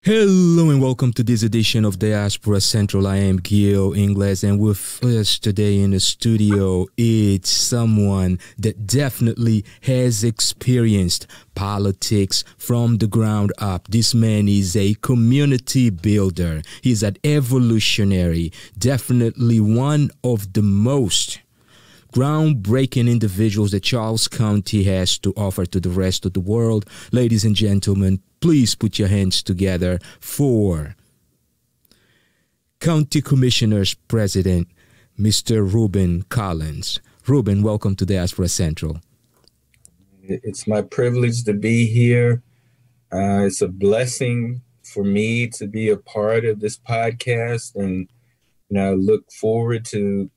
Hello and welcome to this edition of Diaspora Central. I am Gil Ingles, and with us today in the studio, it's someone that definitely has experienced politics from the ground up. This man is a community builder. He's an evolutionary, definitely one of the most groundbreaking individuals that Charles County has to offer to the rest of the world. Ladies and gentlemen, please put your hands together for County Commissioners President, Mr. Reuben Collins. Reuben, welcome to Diaspora Central. It's my privilege to be here. It's a blessing for me to be a part of this podcast, and I look forward to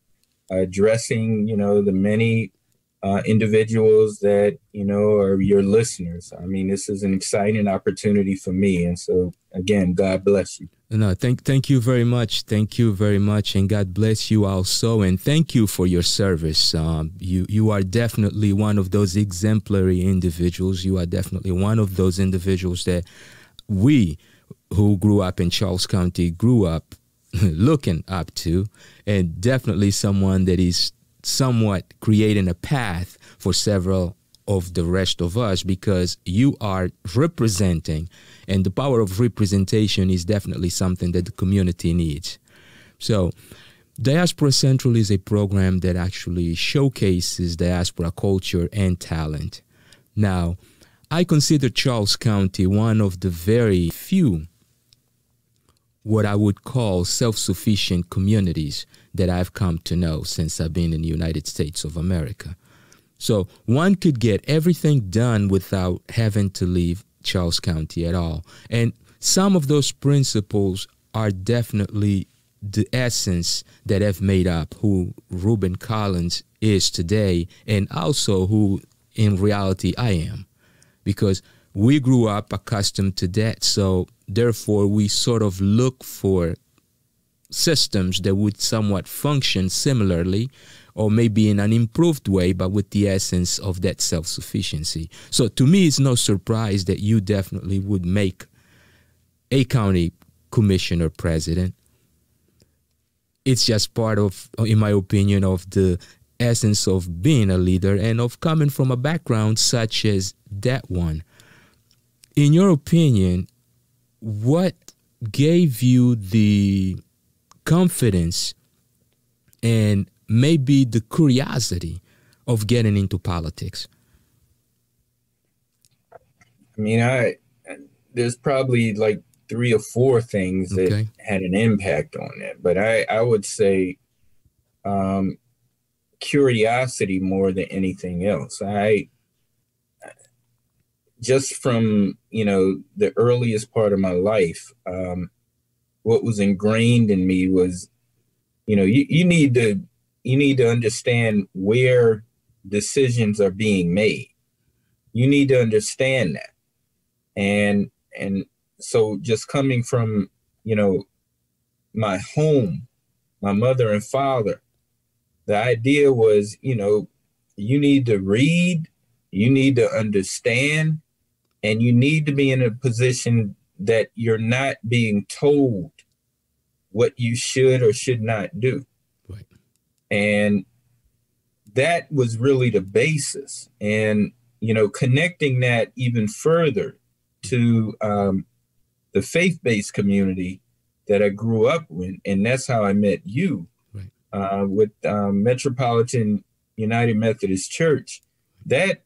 addressing, the many individuals that, are your listeners. I mean, this is an exciting opportunity for me. And so, again, God bless you. No, thank you very much. Thank you very much. And God bless you also. And thank you for your service. You are definitely one of those exemplary individuals. You are definitely one of those individuals that we who grew up in Charles County grew up looking up to, and definitely someone that is somewhat creating a path for several of the rest of us, because you are representing, and the power of representation is definitely something that the community needs. So Diaspora Central is a program that actually showcases diaspora culture and talent. Now, I consider Charles County one of the very few what I would call self-sufficient communities that I've come to know since I've been in the United States of America. So one could get everything done without having to leave Charles County at all. And some of those principles are definitely the essence that have made up who Reuben Collins is today, and also who in reality I am, because we grew up accustomed to that. So therefore, we sort of look for systems that would somewhat function similarly, or maybe in an improved way, but with the essence of that self-sufficiency. So to me, it's no surprise that you definitely would make a county commissioner president. It's just part of, in my opinion, of the essence of being a leader and of coming from a background such as that one. In your opinion, what gave you the confidence and maybe the curiosity of getting into politics? I mean, there's probably like 3 or 4 things that had an impact on that. But I would say curiosity more than anything else. Just from, the earliest part of my life, what was ingrained in me was, you need to understand where decisions are being made. You need to understand that. And so just coming from, my home, my mother and father, the idea was, you need to read, you need to understand, and you need to be in a position that you're not being told what you should or should not do. Right. And that was really the basis. And, connecting that even further to the faith-based community that I grew up with, and that's how I met you, right. With Metropolitan United Methodist Church. That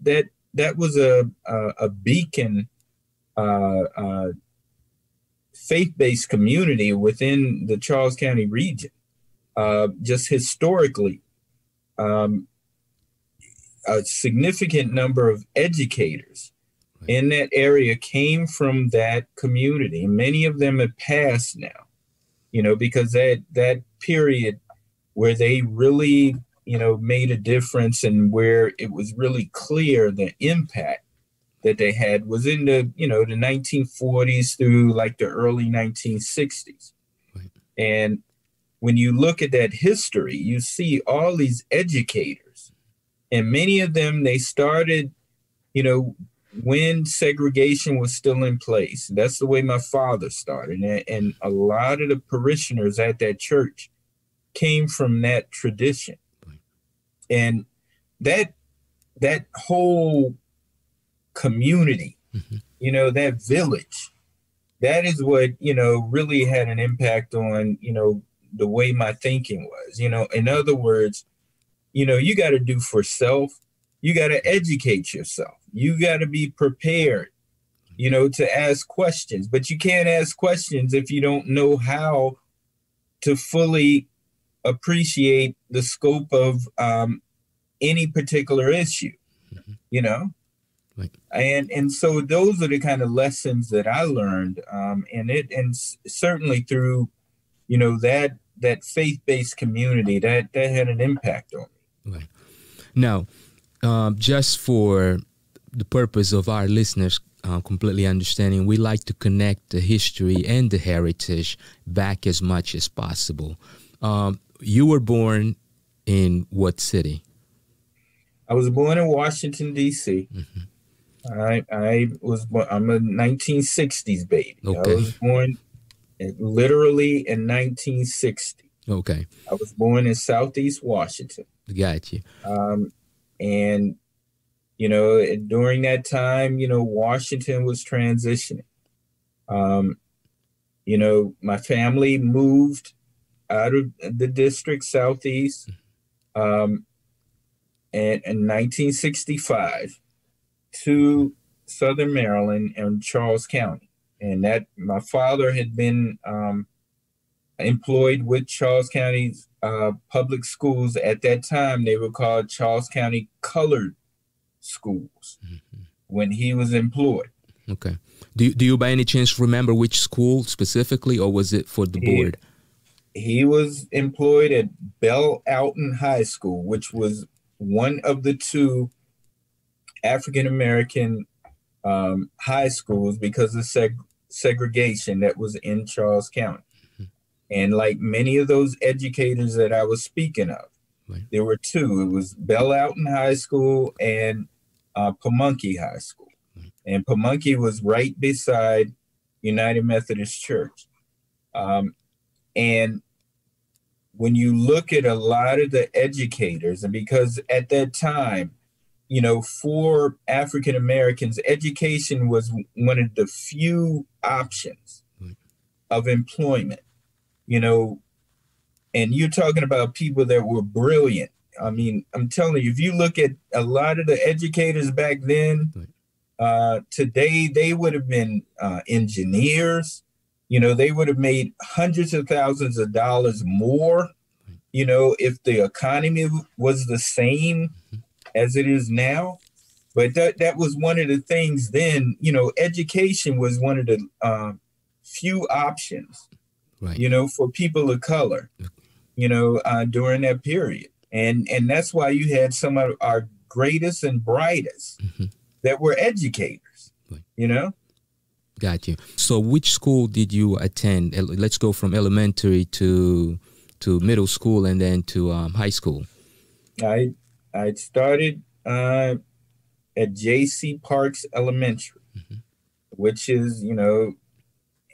was a beacon, faith-based community within the Charles County region. Just historically, a significant number of educators in that area came from that community. Many of them have passed now, because that period where they really made a difference and where it was really clear the impact that they had was in the 1940s through like the early 1960s. Right. And when you look at that history, you see all these educators, and many of them, they started, when segregation was still in place. That's the way my father started. And a lot of the parishioners at that church came from that tradition. And that whole community, that village, that is what, really had an impact on, the way my thinking was. In other words, you got to do for self. You got to educate yourself. You got to be prepared, to ask questions. But you can't ask questions if you don't know how to fully appreciate the scope of any particular issue, Right. And so those are the kind of lessons that I learned, and certainly through, that faith-based community that had an impact on me. Right. Now, just for the purpose of our listeners completely understanding, we like to connect the history and the heritage back as much as possible. You were born in what city? I was born in Washington, D.C. I'm a 1960s baby. Okay. I was born literally in 1960. Okay. I was born in Southeast Washington. Got you. And, during that time, Washington was transitioning. My family moved out of the district Southeast in 1965 to Southern Maryland and Charles County. And that my father had been employed with Charles County's public schools. At that time, they were called Charles County Colored Schools when he was employed. Okay. Do you by any chance remember which school specifically, or was it for the board? He was employed at Belle Alton High School, which was one of the two African-American high schools because of segregation that was in Charles County. And like many of those educators that I was speaking of, right. There were two. It was Belle Alton High School and Pamunkey High School. Right. And Pamunkey was right beside United Methodist Church. And when you look at a lot of the educators, and because at that time, for African Americans, education was one of the few options of employment, and you're talking about people that were brilliant. I mean, I'm telling you, if you look at a lot of the educators back then, today, they would have been engineers. They would have made hundreds of thousands of dollars more, if the economy was the same as it is now. But that was one of the things then, education was one of the few options, right. For people of color, during that period. And that's why you had some of our greatest and brightest that were educators, right. Got you. So which school did you attend? Let's go from elementary to middle school and then to high school. I started at J.C. Parks Elementary, which is,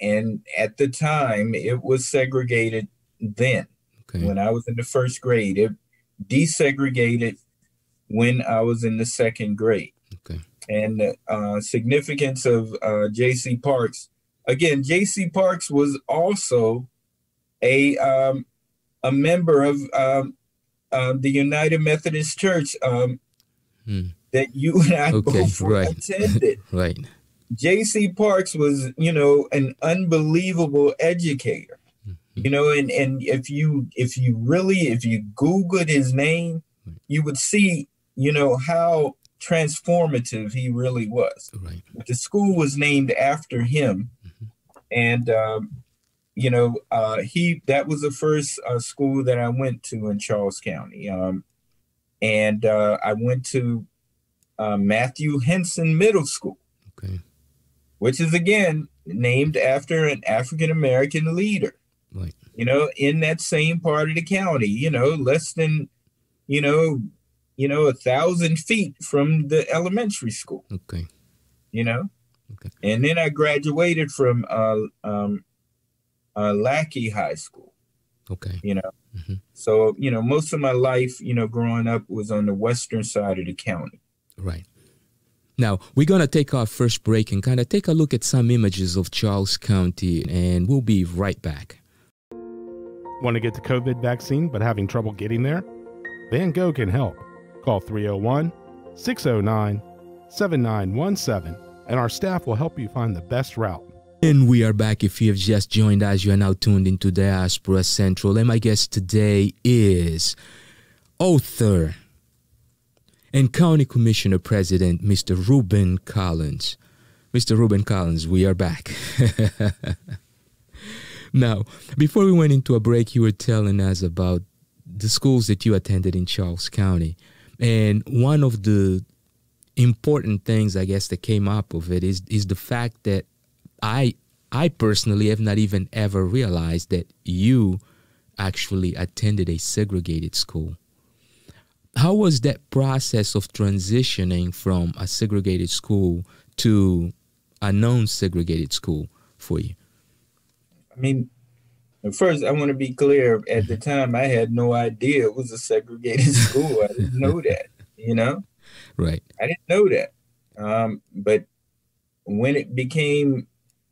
and at the time it was segregated then. Okay. When I was in the first grade, it desegregated when I was in the second grade. Okay. And the significance of J.C. Parks, again, J.C. Parks was also a member of the United Methodist Church that you and I both attended. Right. J.C. Parks was, an unbelievable educator. And if you Googled his name, you would see, how transformative he really was. Right. The school was named after him, and that was the first school that I went to in Charles County, and I went to Matthew Henson Middle School, which is again named after an African American leader. Right. In that same part of the county, less than 1,000 feet from the elementary school. Okay. you know. Okay. And then I graduated from Lackey High School, Okay. you know. Mm-hmm. So, you know, most of my life, you know, growing up was on the western side of the county. Right. Now, we're going to take our first break and kind of take a look at some images of Charles County, and we'll be right back. Want to get the COVID vaccine but having trouble getting there? Van Gogh can help. Call 301-609-7917, and our staff will help you find the best route. And we are back. If you have just joined us, you are now tuned into Diaspora Central, and my guest today is author and County Commissioner President, Mr. Reuben Collins. Mr. Reuben Collins, we are back. Now, before we went into a break, you were telling us about the schools that you attended in Charles County. And one of the important things, I guess, that came up of it is the fact that I personally have not even ever realized that you actually attended a segregated school. How was that process of transitioning from a segregated school to a non-segregated school for you? I mean, first, I want to be clear. At the time, I had no idea it was a segregated school. I didn't know that, you know? Right. I didn't know that. But when it became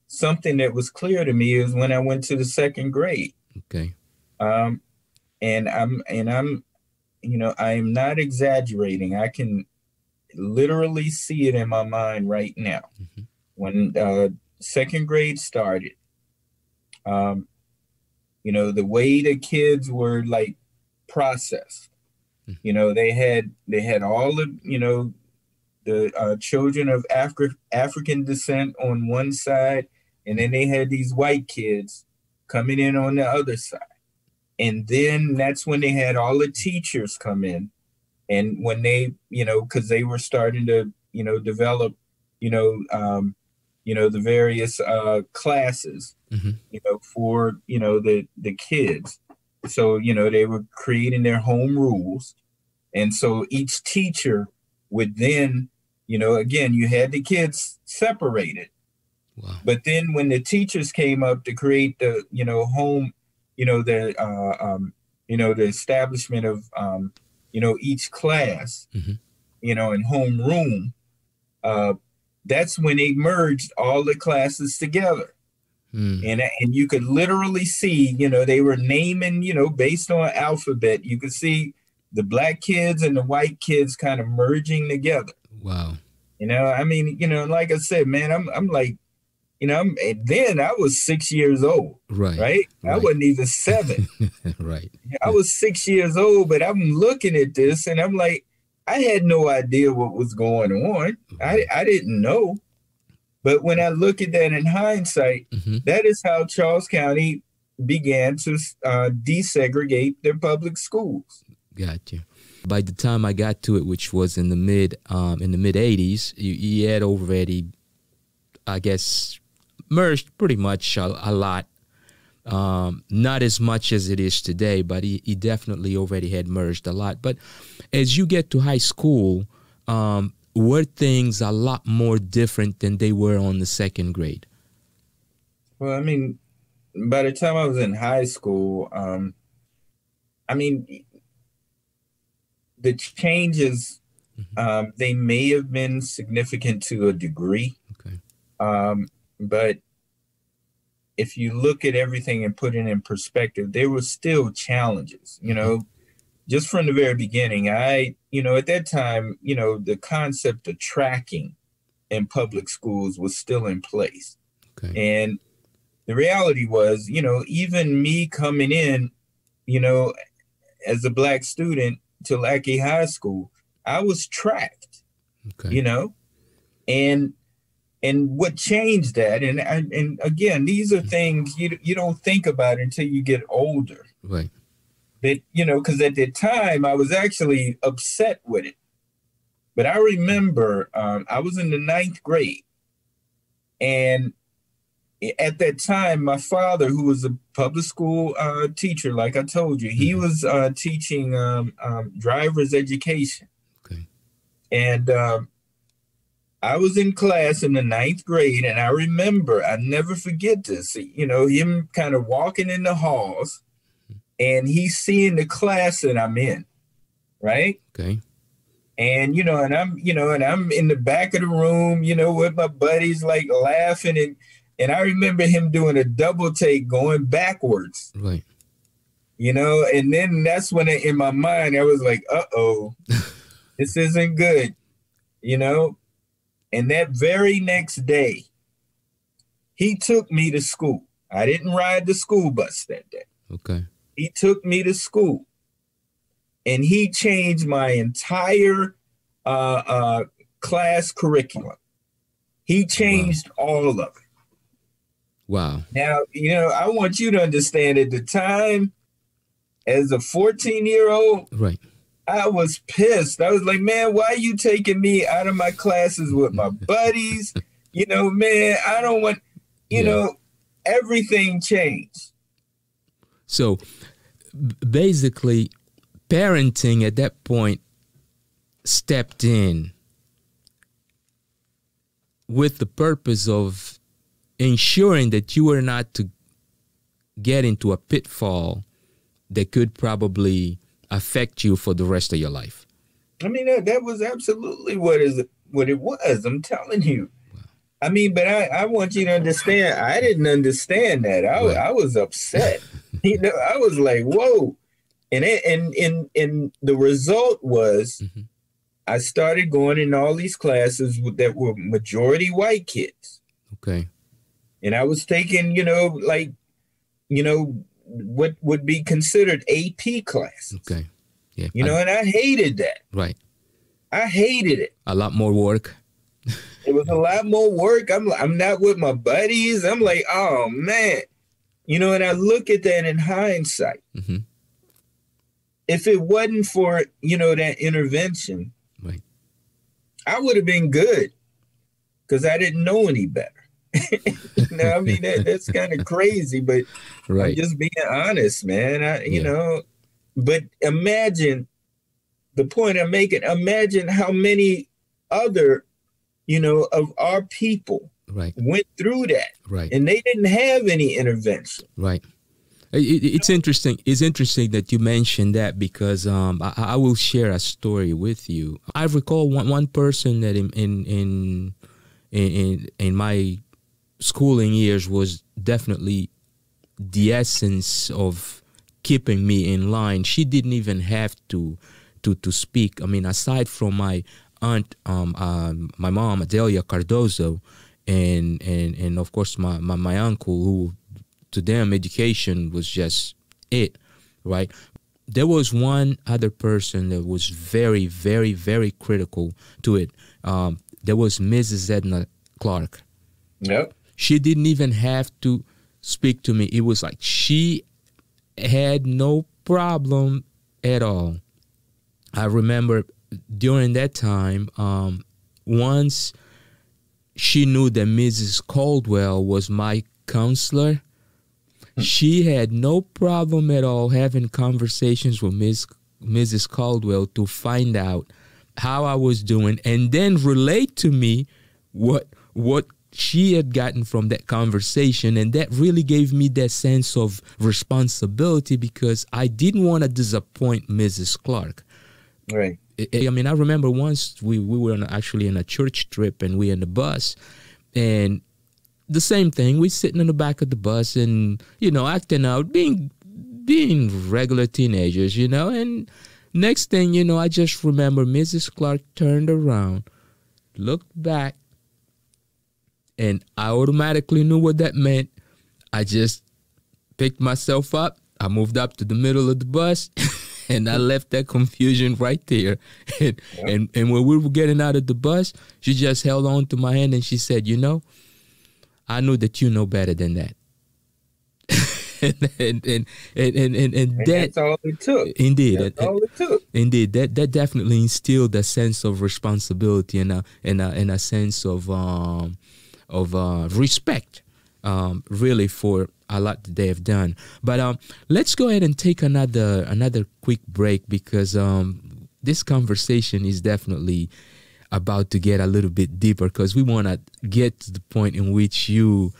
something that was clear to me is when I went to the second grade. Okay. And I'm you know, I am not exaggerating. I can literally see it in my mind right now. Mm-hmm. When second grade started, you know, the way the kids were like processed, Mm-hmm. you know, they had all of, you know, the children of African descent on one side, and then they had these white kids coming in on the other side. And then that's when they had all the teachers come in. And when they, you know, because they were starting to, you know, develop, you know, the various classes, Mm-hmm. you know, for, you know, the kids. So, you know, they were creating their home rules. And so each teacher would then, you know, again, you had the kids separated. Wow. But then when the teachers came up to create the, you know, home, you know, the establishment of, you know, each class, Mm-hmm. you know, and home room, that's when they merged all the classes together. Mm. And you could literally see, you know, they were naming, you know, based on alphabet, you could see the black kids and the white kids kind of merging together. Wow. You know, I mean, you know, like I said, man, I'm like, you know, then I was 6 years old, right? I wasn't even 7. Right. I was 6 years old, but I'm looking at this and I'm like, I had no idea what was going on. I didn't know. But when I look at that in hindsight, Mm-hmm. that is how Charles County began to desegregate their public schools. Got you. By the time I got to it, which was in the mid 80s, you had already, I guess, merged pretty much a lot. Not as much as it is today, but he definitely already had merged a lot. But as you get to high school, were things a lot more different than they were on the second grade? Well, I mean, by the time I was in high school, I mean, the changes, Mm-hmm. They may have been significant to a degree. Okay. But if you look at everything and put it in perspective, there were still challenges, you know, just from the very beginning. You know, at that time, you know, the concept of tracking in public schools was still in place. Okay. And the reality was, you know, even me coming in, you know, as a black student to Lackey High School, I was tracked, Okay. you know, and what changed that, and again, these are things you don't think about until you get older. Right. That, you know, because at the time I was actually upset with it. But I remember I was in the 9th grade, and at that time, my father, who was a public school teacher, like I told you, he was teaching driver's education. Okay. And I was in class in the 9th grade, and I remember, I never forget this, you know, him kind of walking in the halls, and he's seeing the class that I'm in, right? Okay. And, you know, and I'm in the back of the room, you know, with my buddies, like laughing, and I remember him doing a double take going backwards. Right. You know, and then that's when in my mind, I was like, uh-oh, this isn't good, you know? And that very next day, he took me to school. I didn't ride the school bus that day. Okay. He took me to school, and he changed my entire class curriculum. He changed all of it. Wow. Now, you know, I want you to understand at the time, as a 14-year-old, right, I was pissed. I was like, man, why are you taking me out of my classes with my buddies? You know, man, I don't want, you know, everything changed. So basically, parenting at that point stepped in with the purpose of ensuring that you were not to get into a pitfall that could probably affect you for the rest of your life. I mean, that was absolutely what it was. I'm telling you. Wow. I mean, but I want you to understand, I didn't understand that. I was upset. You know, I was like, whoa. And the result was I started going in all these classes that were majority white kids. Okay. And I was taking, you know, like, you know, what would be considered AP classes. Okay. Yeah. You know, and I hated that. Right. I hated it. A lot more work. It was a lot more work. I'm not with my buddies. I'm like, oh man. You know, and I look at that in hindsight. If it wasn't for, you know, that intervention, right, I would have been good because I didn't know any better. You know, I mean, that's kind of crazy, but right. I'm just being honest, man. You know, but imagine the point I'm making. Imagine how many other, you know, of our people went through that, and they didn't have any intervention. Right. It's interesting. It's interesting that you mentioned that because I will share a story with you. I recall one person that in my schooling years was definitely the essence of keeping me in line. She didn't even have to speak. I mean, aside from my aunt, my mom, Adelia Cardozo, and of course my uncle, who to them education was just it, right? There was one other person that was very, very, very critical to it. There was Mrs. Edna Clark. Yep. She didn't even have to speak to me. It was like she had no problem at all. I remember during that time, once she knew that Mrs. Caldwell was my counselor, she had no problem at all having conversations with Mrs. Caldwell to find out how I was doing and then relate to me what she had gotten from that conversation. And that really gave me that sense of responsibility because I didn't want to disappoint Mrs. Clark. Right. I mean, I remember once we were actually in a church trip and we were in the bus, and the same thing. We sitting in the back of the bus and, you know, acting out, being regular teenagers, you know. And next thing you know, I just remember Mrs. Clark turned around, looked back, and I automatically knew what that meant. I just picked myself up. I moved up to the middle of the bus, and I left that confusion right there. And when we were getting out of the bus, she just held on to my hand and she said, you know, I know that you know better than that. and that's all it took. Indeed. That's all it took. Indeed. That definitely instilled a sense of responsibility and a sense of respect, really, for a lot that they have done. But let's go ahead and take another quick break because this conversation is definitely about to get a little bit deeper, because we want to get to the point in which you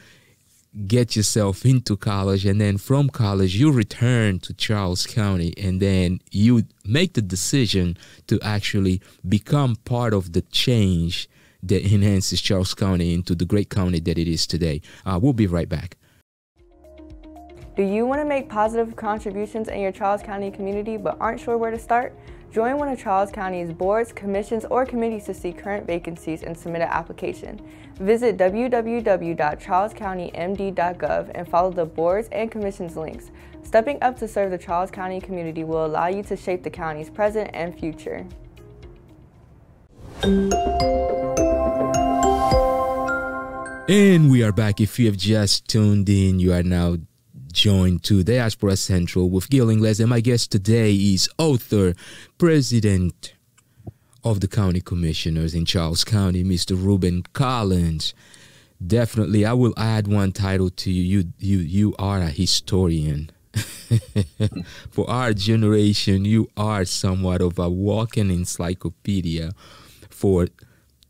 get yourself into college, and then from college you return to Charles County, and then you make the decision to actually become part of the change that enhances Charles County into the great county that it is today. We'll be right back. Do you want to make positive contributions in your Charles County community but aren't sure where to start? Join one of Charles County's boards, commissions, or committees to see current vacancies and submit an application. Visit www.charlescountymd.gov and follow the boards and commissions links. Stepping up to serve the Charles County community will allow you to shape the county's present and future. And we are back. If you have just tuned in, you are now joined to Diaspora Central with Gil Ingles, and my guest today is author, president of the county commissioners in Charles County, Mr. Reuben Collins. Definitely, I will add one title to you. You are a historian. For our generation, you are somewhat of a walking encyclopedia for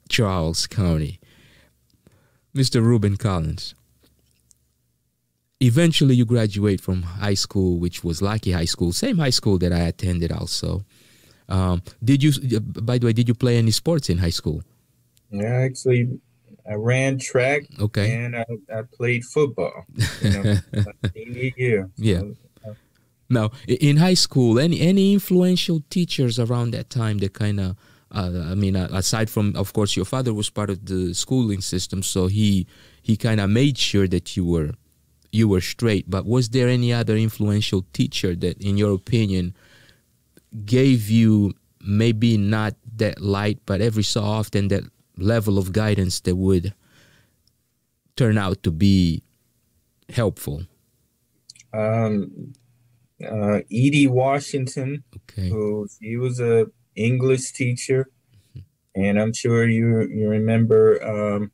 Charles County. Mr. Reuben Collins, eventually you graduate from high school, which was Lackey High School, same high school that I attended also. Did you, by the way, did you play any sports in high school? Yeah, actually, I ran track. Okay. And I played football. My senior year. Yeah. Now, in high school, any influential teachers around that time that kind of, aside from, of course, your father was part of the schooling system, so he kind of made sure that you were straight. But was there any other influential teacher that, in your opinion, gave you maybe not that light, but every so often that level of guidance that would turn out to be helpful? Eda Washington, okay. He was a English teacher, and I'm sure you remember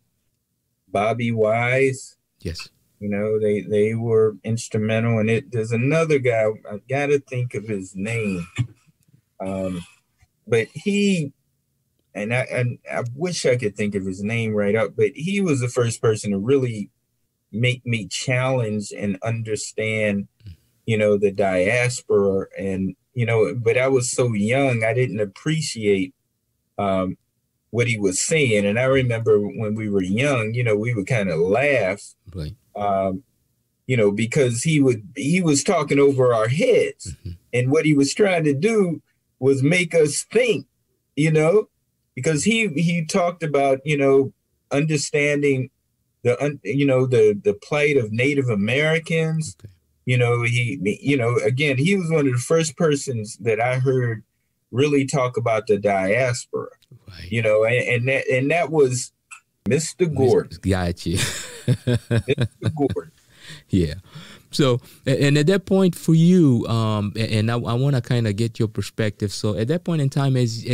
Bobby Wise. Yes. They were instrumental in it. There's another guy, I gotta think of his name, but he, and I wish I could think of his name right up, but he was the first person to really make me challenge and understand, the diaspora, and but I was so young, I didn't appreciate what he was saying. And I remember when we were young, we would kind of laugh, right. Because he was talking over our heads, mm-hmm. and what he was trying to do was make us think, because he talked about, understanding the plight of Native Americans. Okay. Again, he was one of the first persons that I heard really talk about the diaspora, right. And that was Mr. Gordon. Got you. Mr. Gordon. Yeah. So, and at that point for you, and I want to kind of get your perspective. So at that point in time, as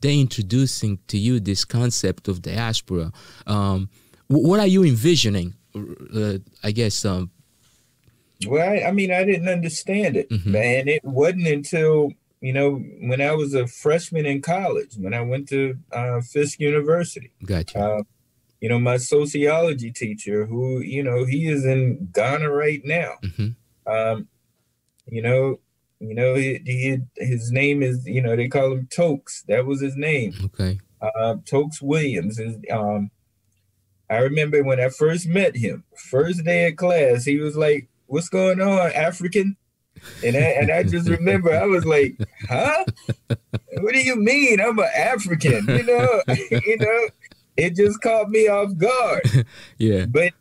they introducing to you this concept of diaspora, what are you envisioning? I guess. Well, I didn't understand it, mm-hmm. man. It wasn't until, when I was a freshman in college, when I went to Fisk University. Gotcha. My sociology teacher, who, he is in Ghana right now. Mm-hmm. His name is, they call him Tokes. That was his name. Okay. Tokes Williams. I remember when I first met him, first day of class, he was like, "What's going on, African?" And I just remember I was like, "Huh? What do you mean? I'm an African?" It just caught me off guard. Yeah. But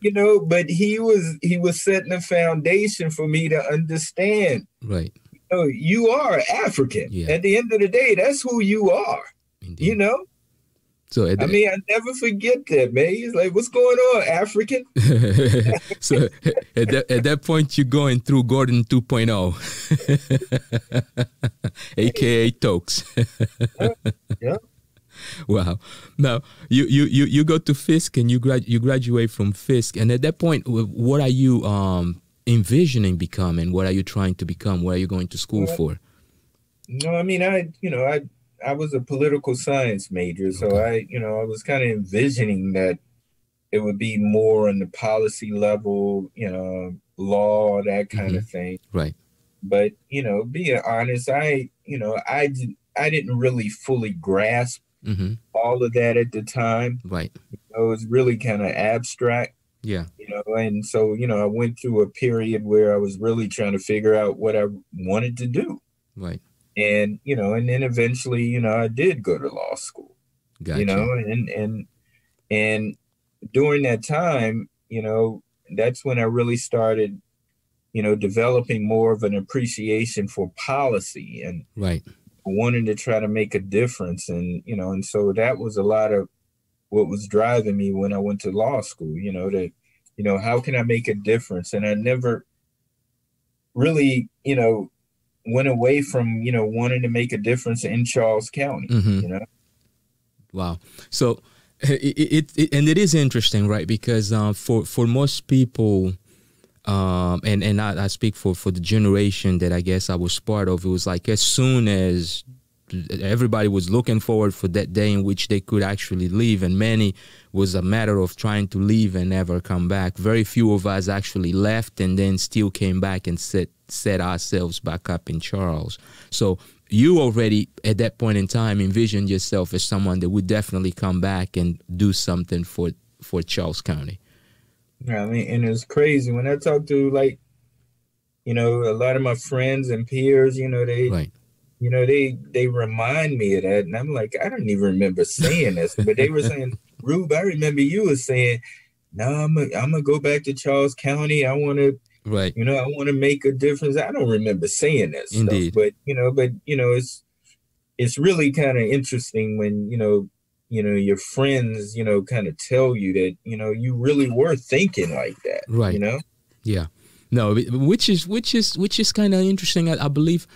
he was setting a foundation for me to understand. Right. You are African. Yeah. At the end of the day, that's who you are. Indeed. So I never forget that, man. He's like, "What's going on, African?" So at that point, you're going through Gordon 2.0, aka Tokes. Yeah. Wow. Now you go to Fisk and you graduate from Fisk, and at that point, what are you envisioning becoming? What are you trying to become? What are you going to school for? No, I was a political science major, so Okay. I was kind of envisioning that it would be more on the policy level, law, that kind Mm-hmm. of thing. Right. But, being honest, I didn't really fully grasp Mm-hmm. all of that at the time. Right. It was really kind of abstract, Yeah. and so, I went through a period where I was really trying to figure out what I wanted to do. Right. And, and then eventually, I did go to law school, Gotcha. and during that time, that's when I really started, developing more of an appreciation for policy and Right. wanting to try to make a difference. And so that was a lot of what was driving me when I went to law school, how can I make a difference? And I never really, went away from, wanting to make a difference in Charles County, Mm-hmm. Wow. So and it is interesting, right? Because for most people, and I speak for the generation that I guess I was part of, it was like as soon as everybody was looking forward for that day in which they could actually leave, and many was a matter of trying to leave and never come back. Very few of us actually left and then still came back and set ourselves back up in Charles. So you already at that point in time envisioned yourself as someone that would definitely come back and do something for Charles County. Yeah, I mean, and it's crazy when I talk to a lot of my friends and peers, Right. they remind me of that. And I'm like, I don't even remember saying this, but they were saying, Rube, I remember you were saying, no, I'm gonna go back to Charles County. I want to, Right. I want to make a difference. I don't remember saying that stuff, Indeed. but it's really kind of interesting when, your friends, kind of tell you that, you really were thinking like that, Right. Yeah. No, which is kind of interesting. I believe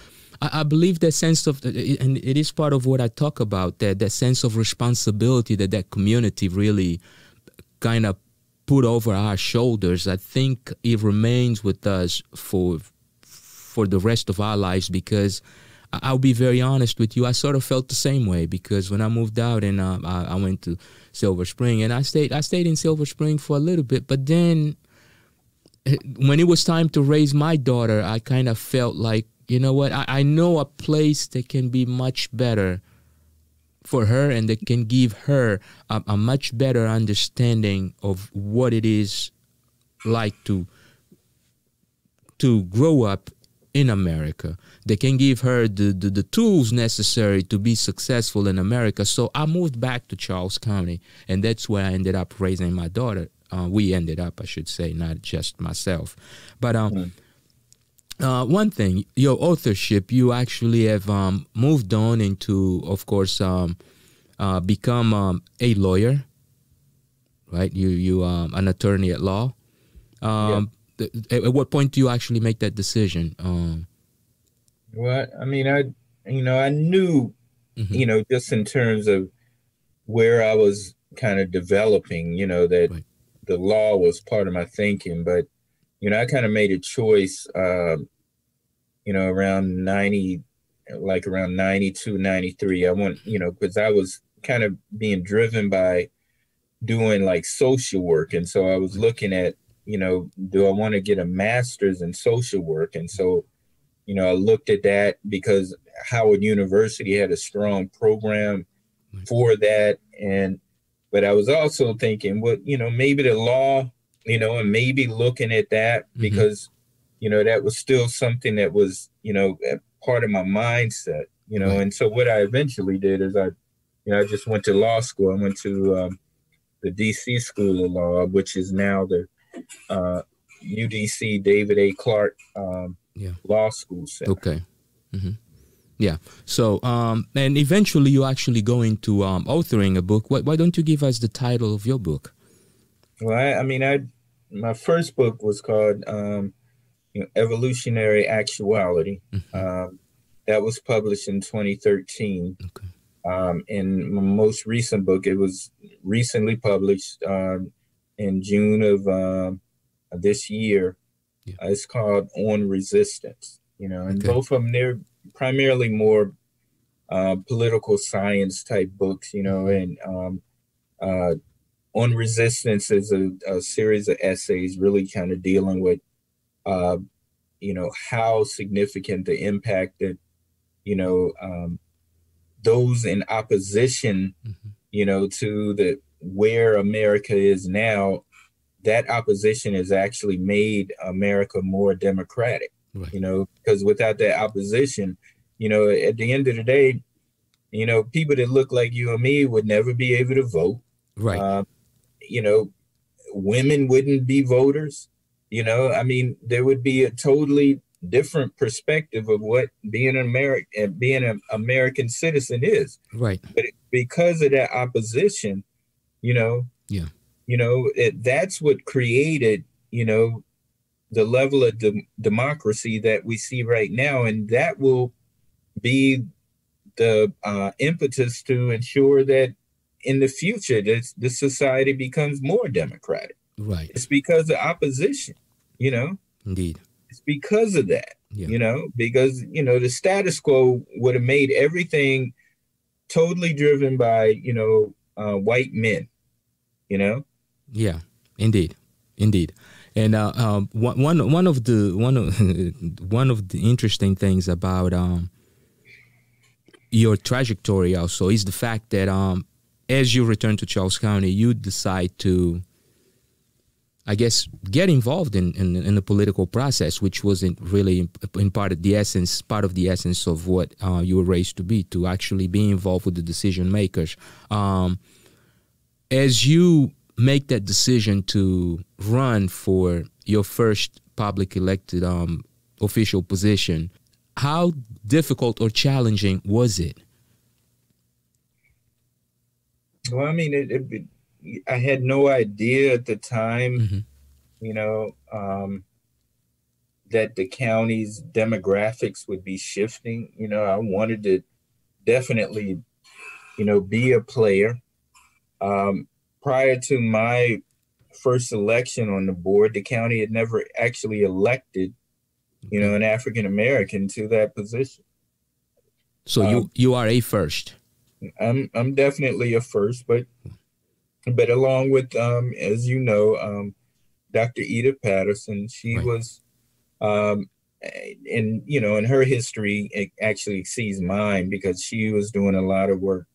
that sense of, and it is part of what I talk about, that sense of responsibility that community really kind of put over our shoulders. I think it remains with us for the rest of our lives, because I'll be very honest with you, I sort of felt the same way, because when I moved out and I went to Silver Spring, and I stayed in Silver Spring for a little bit, but then when it was time to raise my daughter, I kind of felt like, you know what, I know a place that can be much better for her and that can give her a much better understanding of what it is like to grow up in America. They can give her the tools necessary to be successful in America. So I moved back to Charles County, and that's where I ended up raising my daughter. We ended up, I should say, not just myself. But one thing, your authorship, you actually have moved on into, of course, become a lawyer, right? You an attorney at law. Yeah. At what point do you actually make that decision? Well, I mean, I knew, Mm-hmm. just in terms of where I was kind of developing, that Right. the law was part of my thinking. But, I kind of made a choice, around 90, like around 92, 93. I want, because I was kind of being driven by doing like social work. And so I was looking at, do I want to get a master's in social work? And so, I looked at that because Howard University had a strong program for that. But I was also thinking, well, maybe the law, and maybe looking at that because, that was still something that was, part of my mindset, Right. And so what I eventually did is I just went to law school. I went to the DC School of Law, which is now the UDC David A. Clark Law School Center. Okay. Mm-hmm. Yeah. So, and eventually you actually go into authoring a book. Why don't you give us the title of your book? Well, my first book was called Evolutionary Actuality. Mm-hmm. That was published in 2013. Okay. And my most recent book, it was recently published in June of this year. Yeah. It's called On Resistance. And Okay. both of them, they're primarily more political science type books, and On Resistance is a series of essays really kind of dealing with, how significant the impact that, those in opposition, to where America is now, that opposition has actually made America more democratic, right. Because without that opposition, at the end of the day, people that look like you and me would never be able to vote. Right. Women wouldn't be voters. There would be a totally different perspective of what being an American citizen is. Right. But because of that opposition, Yeah. That's what created, the level of democracy that we see right now. And that will be the impetus to ensure that in the future, the society becomes more democratic. Right. It's because of opposition, Indeed. It's because of that, Yeah. Because, the status quo would have made everything totally driven by, white men, Yeah, indeed. And one of the interesting things about your trajectory also is the fact that as you return to Charles County, you decide to, I guess, get involved in the political process, which wasn't really in part of the essence of what you were raised to be, to actually be involved with the decision makers. As you make that decision to run for your first public elected official position, how difficult or challenging was it? Well, I had no idea at the time, that the county's demographics would be shifting. I wanted to definitely, be a player. Prior to my first election on the board, the county had never actually elected, an African American to that position. So you are a first. I'm definitely a first, but along with as you know, Dr. Eda Patterson, she right. was, in her history, it actually exceeds mine because she was doing a lot of work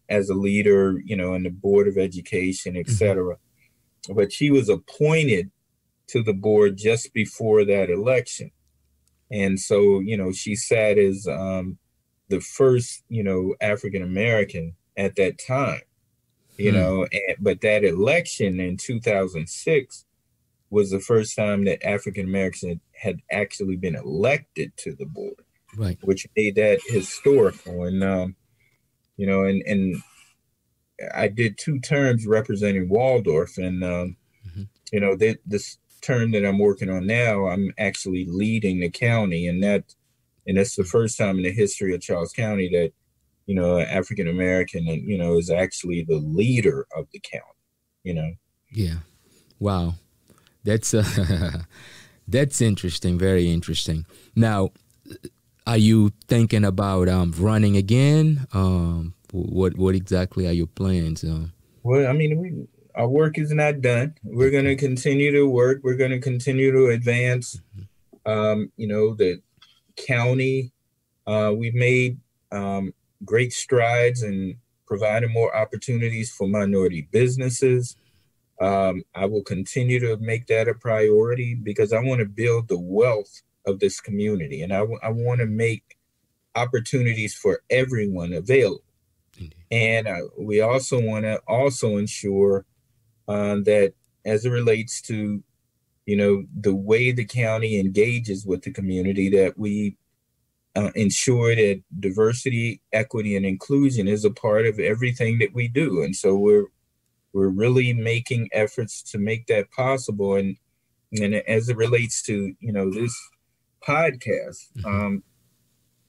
as a leader, in the Board of Education, et cetera. Mm-hmm. But she was appointed to the board just before that election. And so, she sat as the first, African-American at that time, but that election in 2006 was the first time that African-Americans had actually been elected to the board, right? Which made that historical. And, and I did 2 terms representing Waldorf, and, this term that I'm working on now, I'm actually leading the county, and that's the first time in the history of Charles County that, African American, is actually the leader of the county, Yeah. Wow. That's that's interesting. Very interesting. Now, are you thinking about running again? What exactly are your plans? Well, our work is not done. We're going to continue to work. We're going to continue to advance. The county. We've made great strides in providing more opportunities for minority businesses. I will continue to make that a priority because I want to build the wealth of this community, and I want to make opportunities for everyone available. And we also want to ensure that as it relates to, the way the county engages with the community, that we ensure that diversity, equity, and inclusion is a part of everything that we do. And so we're really making efforts to make that possible. And as it relates to, this podcast,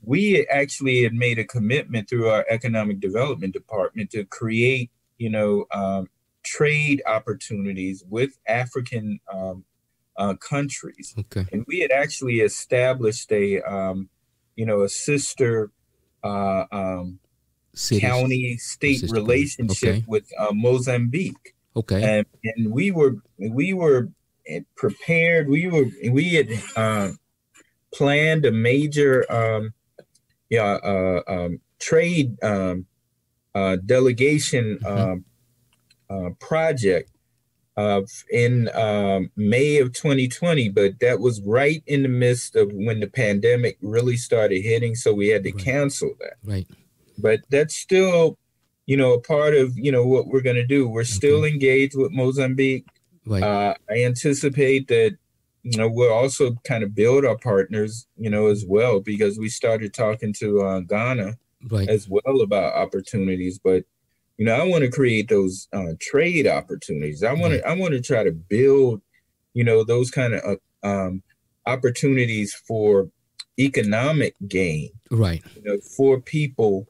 we actually had made a commitment through our economic development department to create, trade opportunities with African countries. Okay. And we had actually established a sister county-state relationship okay. with Mozambique. Okay. And we were prepared. We had planned a major trade delegation project in May of 2020, but that was right in the midst of when the pandemic really started hitting, so we had to cancel that. Right. But that's still, a part of, what we're going to do. We're still engaged with Mozambique. Right. I anticipate that, we'll also kind of build our partners, as well, because we started talking to Ghana as well about opportunities. But, I want to create those trade opportunities. I want to try to build, those kind of opportunities for economic gain. Right. For people,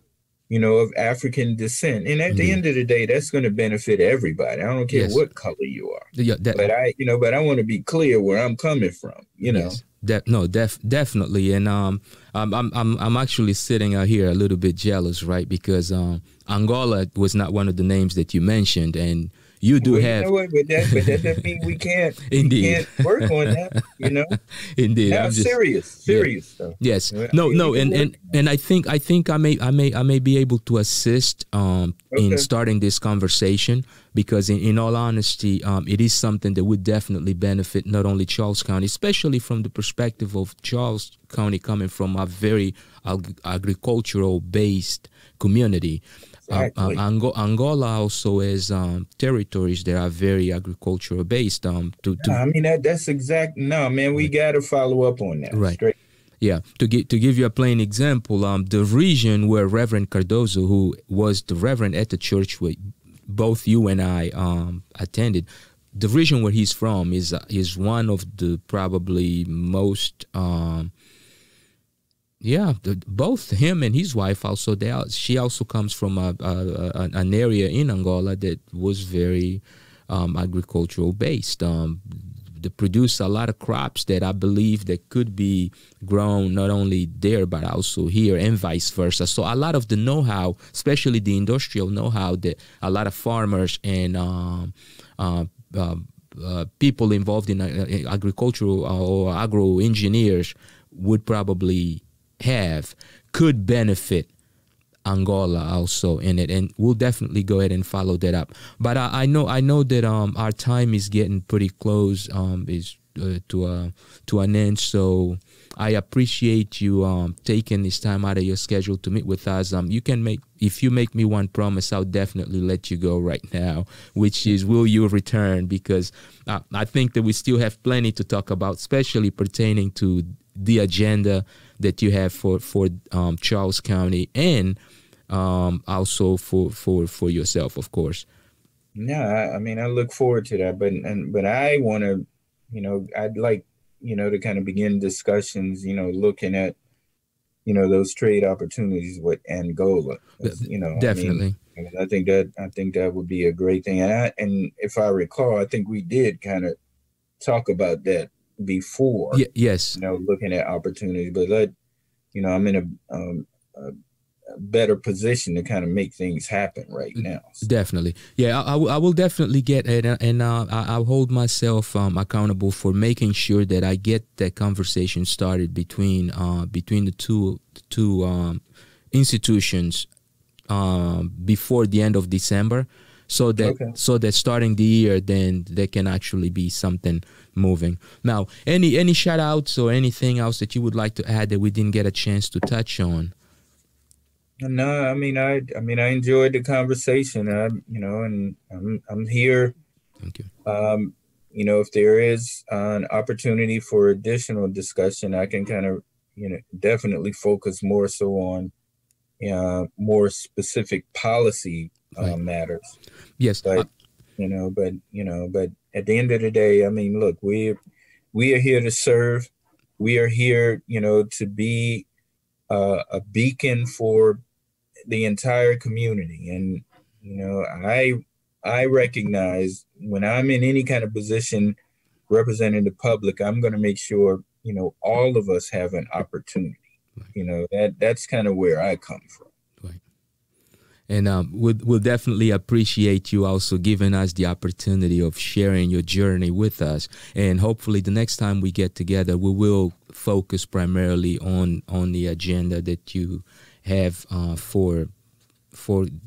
of African descent. And at the end of the day, that's going to benefit everybody. I don't care what color you are. Yeah, but I want to be clear where I'm coming from, Yes. Definitely. And I'm actually sitting out here a little bit jealous, right? Because Angola was not one of the names that you mentioned, and you do have. But that doesn't mean we can't. Indeed. We can't work on that. Indeed. Now, serious stuff. Yes. And I think I may be able to assist in starting this conversation, because in all honesty, it is something that would definitely benefit not only Charles County, especially from the perspective of Charles County coming from a very agricultural based community. Exactly. Angola also has territories that are very agricultural based. That's exact. No, man, we got to follow up on that. Right. Straight. Yeah. To give you a plain example, the region where Reverend Cardozo, who was the Reverend at the church where both you and I attended, the region where he's from is one of the probably most. Both him and his wife also. She also comes from an area in Angola that was very agricultural based. They produce a lot of crops that I believe that could be grown not only there but also here, and vice versa. So a lot of the know-how, especially the industrial know-how that a lot of farmers and people involved in agricultural or agro engineers would probably have, could benefit Angola also in it, and we'll definitely go ahead and follow that up. But I know that our time is getting pretty close to an end, so I appreciate you taking this time out of your schedule to meet with us. If you make me one promise, I'll definitely let you go right now, which is, will you return? Because I think that we still have plenty to talk about, especially pertaining to the agenda that you have for Charles County, and also for yourself, of course. Yeah, I look forward to that, but I want to, I'd like, to kind of begin discussions, looking at, those trade opportunities with Angola. Definitely. I think that would be a great thing. And if I recall, I think we did kind of talk about that before. Yes. Looking at opportunities, but I'm in a better position to kind of make things happen right now. Definitely. Yeah, I will definitely get it, and I'll hold myself accountable for making sure that I get that conversation started between the two institutions before the end of December, so that starting the year, then there can actually be something moving. Now, any shout outs or anything else that you would like to add that we didn't get a chance to touch on? No, I enjoyed the conversation. And I'm here. Thank you. If there is an opportunity for additional discussion, I can kind of, definitely focus more so on more specific policy matters. Yes. But but at the end of the day, look, we are here to serve. We are here, to be a beacon for the entire community. And, I recognize when I'm in any kind of position representing the public, I'm going to make sure, all of us have an opportunity. That's kind of where I come from. Right. And we'll definitely appreciate you also giving us the opportunity of sharing your journey with us. And hopefully the next time we get together, we will focus primarily on the agenda that you have for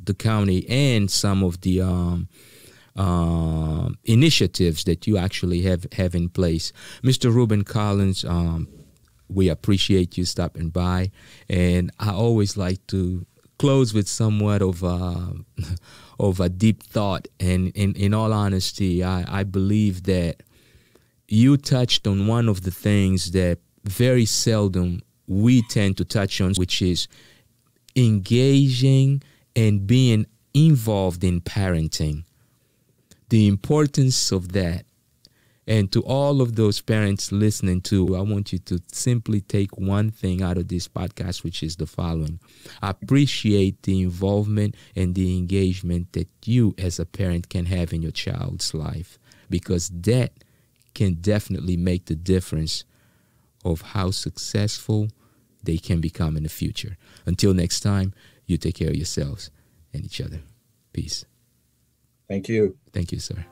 the county and some of the initiatives that you actually have in place. Mr. Reuben Collins, we appreciate you stopping by. And I always like to close with somewhat of a deep thought. And in all honesty, I believe that you touched on one of the things that very seldom we tend to touch on, which is engaging and being involved in parenting. The importance of that. And to all of those parents listening to, I want you to simply take one thing out of this podcast, which is the following. Appreciate the involvement and the engagement that you as a parent can have in your child's life, because that can definitely make the difference of how successful they can become in the future. Until next time, you take care of yourselves and each other. Peace. Thank you. Thank you, sir.